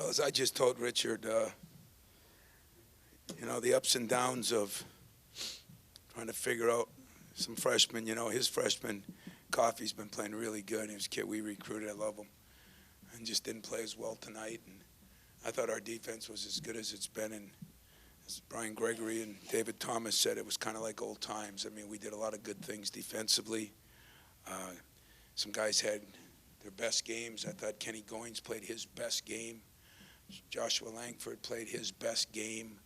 Well, as I just told Richard, the ups and downs of trying to figure out some freshmen. His freshman, Coffey's been playing really good. He was a kid we recruited. I love him. And just didn't play as well tonight. And I thought our defense was as good as it's been. And as Brian Gregory and David Thomas said, it was kind of like old times. I mean, we did a lot of good things defensively. Some guys had their best games. I thought Kenny Goins played his best game. Joshua Langford played his best game.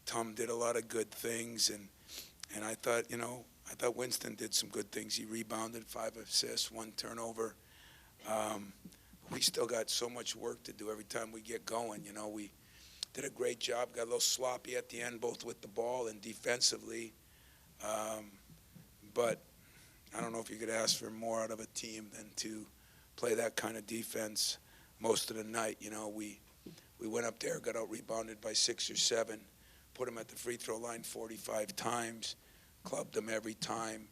Tom did a lot of good things, and I thought Winston did some good things. He rebounded, 5 assists, 1 turnover. We still got so much work to do every time we get going. We did a great job. Got a little sloppy at the end, both with the ball and defensively. But I don't know if you could ask for more out of a team than to play that kind of defense most of the night. We went up there, got out rebounded by 6 or 7, put them at the free throw line 45 times, clubbed them every time.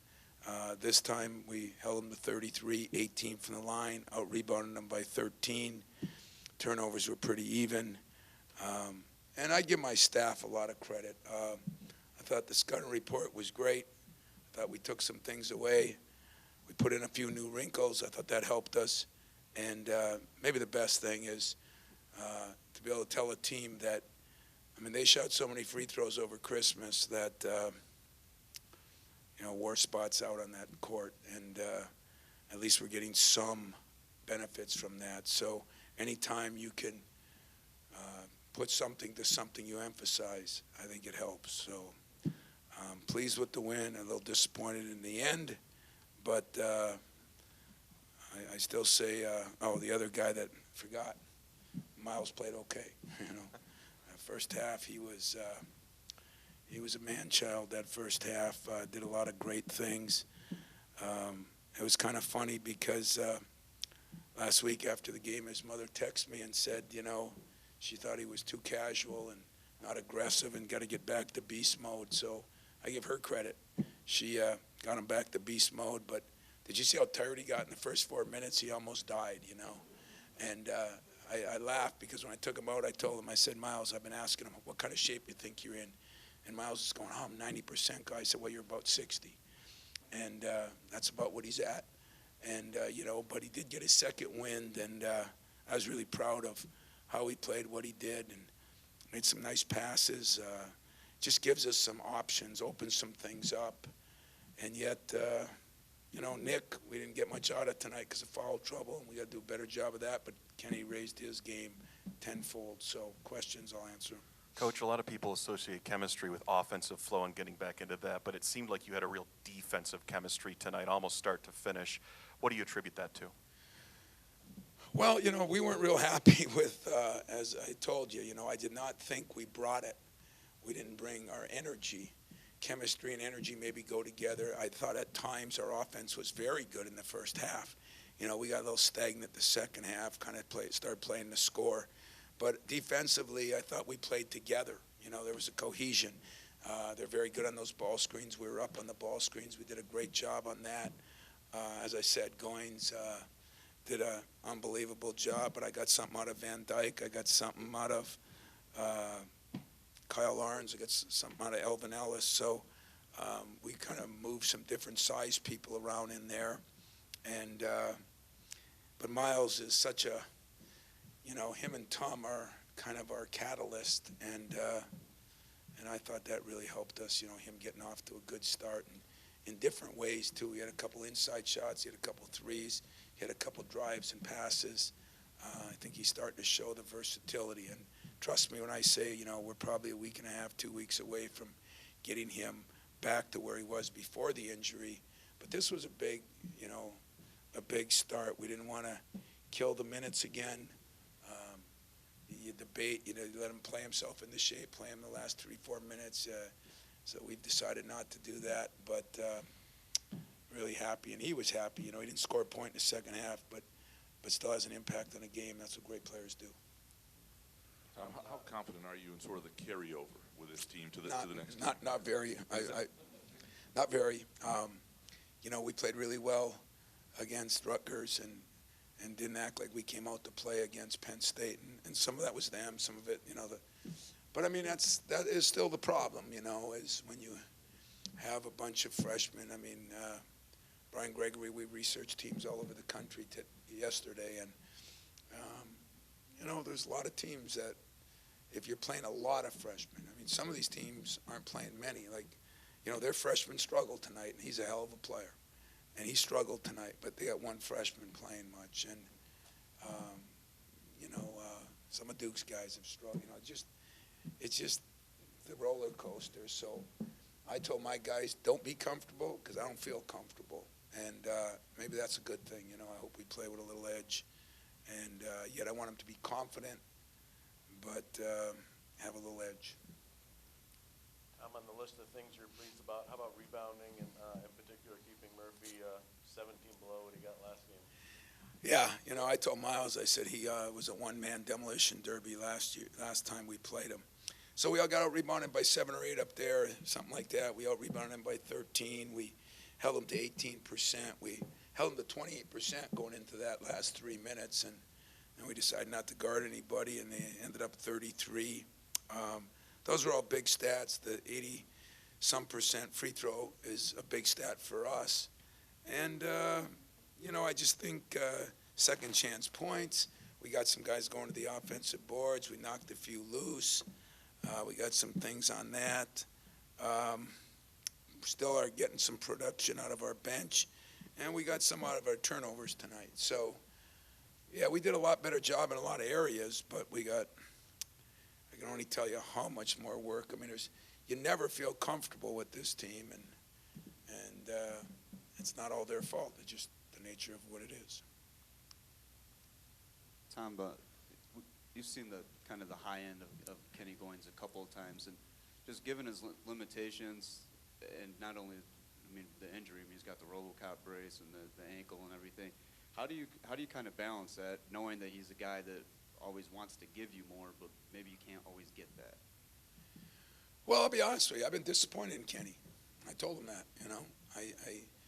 This time we held them to 33, 18 from the line, out rebounded them by 13. Turnovers were pretty even. And I give my staff a lot of credit. I thought the scouting report was great. I thought we took some things away. We put in a few new wrinkles. I thought that helped us. And maybe the best thing is to be able to tell a team that, they shot so many free throws over Christmas that, wore spots out on that court. And at least we're getting some benefits from that. So anytime you can put something to something you emphasize, I think it helps. So I'm pleased with the win, a little disappointed in the end. But I still say, the other guy that forgot, Miles played okay. First half he was a man-child. That first half did a lot of great things. It was kind of funny because last week after the game, his mother texted me and said, she thought he was too casual and not aggressive and got to get back to beast mode. So I give her credit. She got him back to beast mode. But did you see how tired he got in the first 4 minutes? He almost died, And I laughed because when I took him out, I told him, I said, Miles, I've been asking him, what kind of shape you think you're in? And Miles is going, I'm 90% guy. I said, well, you're about 60. And that's about what he's at. And, but he did get his second wind, and I was really proud of how he played, what he did, and made some nice passes. Just gives us some options, opens some things up. And yet, Nick, we didn't get much out of tonight because of foul trouble, and we got to do a better job of that. But Kenny raised his game tenfold. So questions, I'll answer. Coach, a lot of people associate chemistry with offensive flow and getting back into that, but it seemed like you had a real defensive chemistry tonight, almost start to finish. What do you attribute that to? Well, we weren't real happy with, as I told you, I did not think we brought it. We didn't bring our energy. Chemistry and energy maybe go together. I thought at times our offense was very good in the first half. We got a little stagnant the second half, kind of started playing the score. But defensively, I thought we played together. There was a cohesion. They're very good on those ball screens. We were up on the ball screens. We did a great job on that. As I said, Goins did an unbelievable job, but I got something out of Van Dyke. I got something out of Kyle Arns. I got something out of Elvin Ellis. So we kind of moved some different size people around in there. And but Miles is such a, him and Tom are kind of our catalyst, and I thought that really helped us, him getting off to a good start and in different ways too. He had a couple inside shots, he had a couple threes, he had a couple drives and passes. I think he's starting to show the versatility, and trust me when I say, we're probably a week and a half, 2 weeks away from getting him back to where he was before the injury. But this was a big start. We didn't want to kill the minutes again. You debate, you let him play himself into shape, play him the last 3-4 minutes. So we've decided not to do that, but really happy. And he was happy. He didn't score a point in the second half, but still has an impact on the game. That's what great players do. Tom, how confident are you in sort of the carryover with this team to the next game? Not very. Not very. We played really well against Rutgers, and and didn't act like we came out to play against Penn State. And some of that was them, some of it, but I mean, that is still the problem, is when you have a bunch of freshmen. I mean, Brian Gregory, we researched teams all over the country yesterday, and, there's a lot of teams that, if you're playing a lot of freshmen, I mean, some of these teams aren't playing many. Like, their freshman struggled tonight, and he's a hell of a player. And he struggled tonight, but they got one freshman playing much. And, some of Duke's guys have struggled. It's just the roller coaster. So I told my guys, don't be comfortable, because I don't feel comfortable. And maybe that's a good thing. I hope we play with a little edge. And yet I want them to be confident, but have a little edge. I'm on the list of things you're pleased about. How about rebounding, and in particular keeping Murphy 17 below what he got last game? Yeah, I told Miles, I said he was a one-man demolition derby last time we played him. So we all got out-rebounded by 7 or 8 up there, something like that. We out-rebounded him by 13. We held him to 18%. We held him to 28% going into that last 3 minutes, and we decided not to guard anybody, and they ended up 33. Those are all big stats. The 80-some% free throw is a big stat for us. And, I just think second chance points. We got some guys going to the offensive boards. We knocked a few loose. We got some things on that. Still are getting some production out of our bench. And we got some out of our turnovers tonight. So, yeah, we did a lot better job in a lot of areas, but I can only tell you how much more work. I mean, you never feel comfortable with this team, and it's not all their fault. It's just the nature of what it is. Tom, but you've seen the high end of Kenny Goins a couple of times, and just given his limitations, and not only, the injury. He's got the RoboCop brace and the ankle and everything. How do you kind of balance that, knowing that he's a guy that always wants to give you more, but maybe you can't always get that? Well, I'll be honest with you. I've been disappointed in Kenny. I told him that. I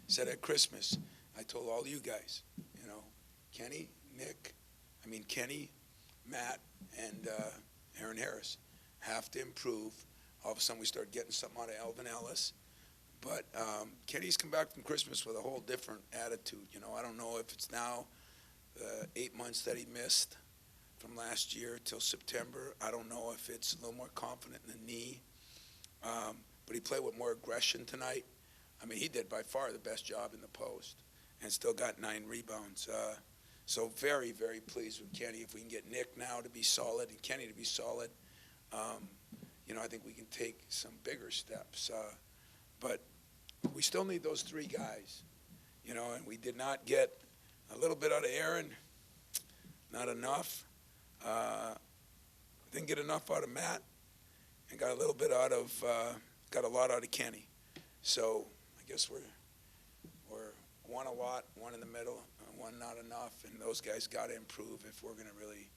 said at Christmas, I told all you guys, Kenny, Kenny, Matt, and Aaron Harris have to improve. All of a sudden, we start getting something out of Elvin Ellis. But Kenny's come back from Christmas with a whole different attitude. I don't know if it's now 8 months that he missed from last year till September. I don't know if it's a little more confident in the knee. But he played with more aggression tonight. He did by far the best job in the post and still got 9 rebounds. So very, very pleased with Kenny. If we can get Nick now to be solid and Kenny to be solid, I think we can take some bigger steps. But we still need those 3 guys, and we did not get a little bit out of Aaron, not enough. Didn't get enough out of Matt, and got a little bit got a lot out of Kenny. So I guess we're one a lot, one in the middle, one not enough, and those guys got to improve if we're going to really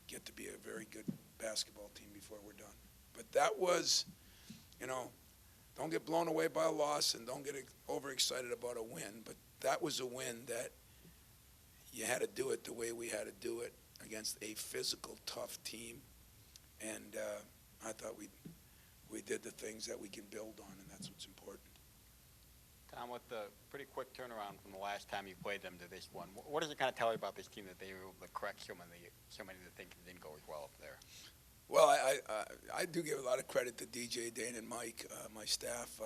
get to be a very good basketball team before we're done. But that was, don't get blown away by a loss and don't get overexcited about a win. But that was a win that you had to do it the way we had to do it against a physical, tough team. And I thought we did the things that we can build on, and that's what's important. Tom, with the pretty quick turnaround from the last time you played them to this one, what does it kind of tell you about this team that they were able to correct so many of the things that didn't go as well up there? Well, I do give a lot of credit to DJ, Dane, and Mike, my staff.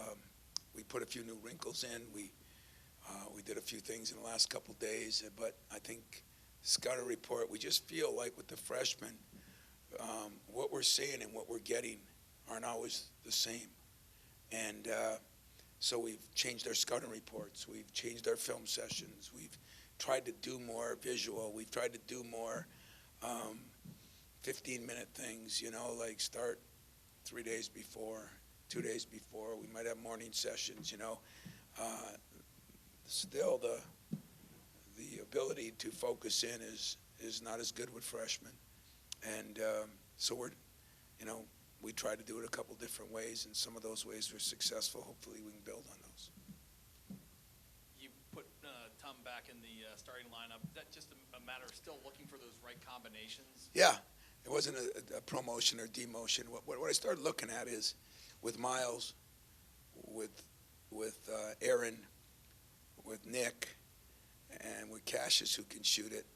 We put a few new wrinkles in. We did a few things in the last couple days, but I think scouting report, we just feel like with the freshmen, what we're seeing and what we're getting aren't always the same. And so we've changed our scouting reports. We've changed our film sessions. We've tried to do more visual. We've tried to do more 15-minute things, like start 3 days before, 2 days before. We might have morning sessions, Still, the ability to focus in is not as good with freshmen. And so we try to do it a couple different ways, and some of those ways were successful. Hopefully we can build on those. You put Tom come back in the starting lineup. Is that just a matter of still looking for those right combinations? Yeah, it wasn't a promotion or demotion. What I started looking at is with Miles, with Aaron, with Nick, and with Cassius who can shoot it.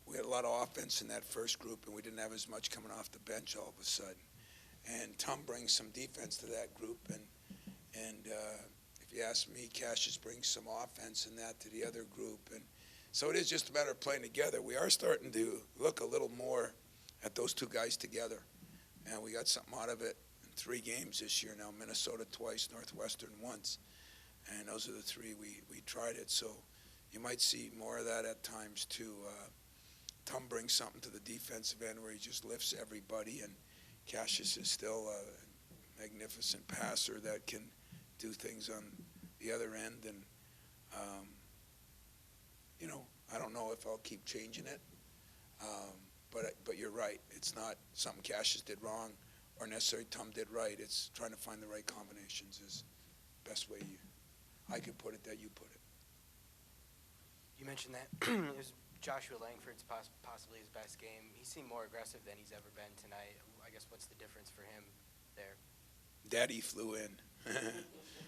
We had a lot of offense in that first group, and we didn't have as much coming off the bench all of a sudden. And Tom brings some defense to that group, and if you ask me, Cassius brings some offense in that to the other group. And so it is just a matter of playing together. We are starting to look a little more at those two guys together, and we got something out of it in 3 games this year now, Minnesota twice, Northwestern once, and those are the 3 we tried it. So you might see more of that at times too. Tom brings something to the defensive end where he just lifts everybody, and Cassius is still a magnificent passer that can do things on the other end. And, I don't know if I'll keep changing it, but you're right. It's not something Cassius did wrong or necessarily Tom did right. It's trying to find the right combinations is the best way I could put it that you put it. You mentioned that it was Joshua Langford's possibly his best game. He seemed more aggressive than he's ever been tonight. I guess what's the difference for him there? Daddy flew in.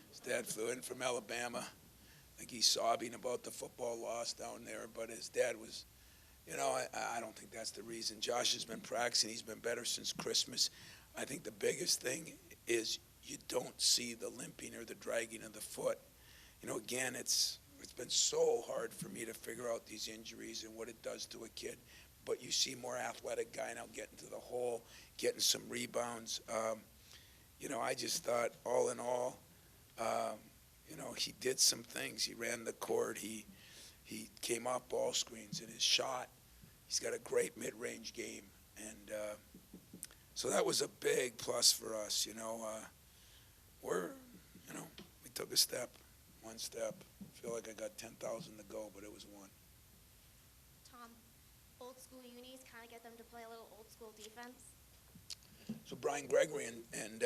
His dad flew in from Alabama. I think he's sobbing about the football loss down there, but his dad was, I don't think that's the reason. Josh has been practicing. He's been better since Christmas. I think the biggest thing is you don't see the limping or the dragging of the foot. Again, it's been so hard for me to figure out these injuries and what it does to a kid. But you see more athletic guy now getting to the hole, getting some rebounds. I just thought all in all, he did some things. He ran the court. He came off ball screens in his shot. He's got a great mid-range game. And so that was a big plus for us. We took one step. I feel like I got 10,000 to go, but it was 1. Tom, old school unis kind of get them to play a little old school defense. So Brian Gregory and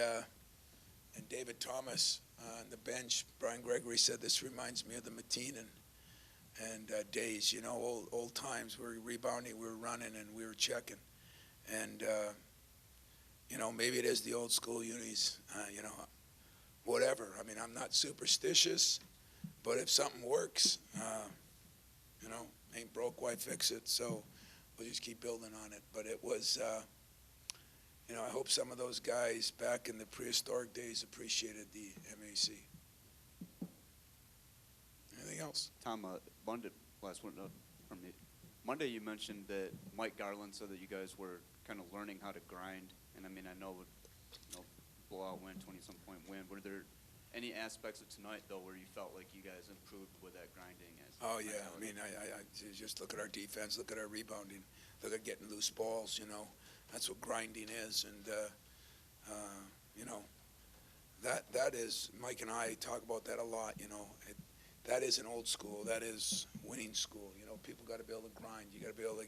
David Thomas on the bench. Brian Gregory said this reminds me of the Mateen and days. Old times. We were rebounding, we were running, and we were checking. And maybe it is the old school unis. Whatever. I mean, I'm not superstitious. But if something works, ain't broke, why fix it? So we'll just keep building on it. But it was, I hope some of those guys back in the prehistoric days appreciated the MAC. Anything else? Tom, Monday, last one from me. Monday you mentioned that Mike Garland said that you guys were kind of learning how to grind. And I know blowout win, 20-some point win. Were there any aspects of tonight, though, where you felt like you guys improved with that grinding? Oh, yeah. I just look at our defense, look at our rebounding, look at getting loose balls, That's what grinding is. And, that is, Mike and I talk about that a lot, that is an old school. That is winning school. People got to be able to grind. You got to be able to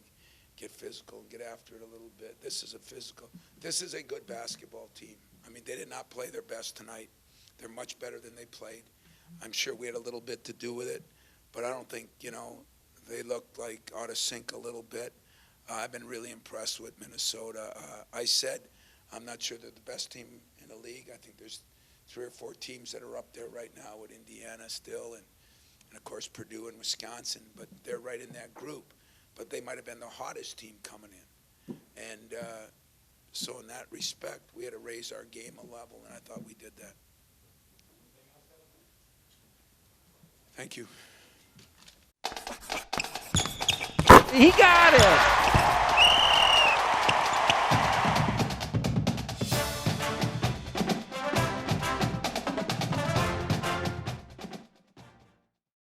get physical and get after it a little bit. This is a good basketball team. They did not play their best tonight. They're much better than they played. I'm sure we had a little bit to do with it, but I don't think, they looked like out of sync a little bit. I've been really impressed with Minnesota. I said I'm not sure they're the best team in the league. I think there's 3 or 4 teams that are up there right now with Indiana still and of course Purdue and Wisconsin, but they're right in that group. But they might have been the hottest team coming in. And so in that respect, we had to raise our game a level, and I thought we did that. Thank you. He got it.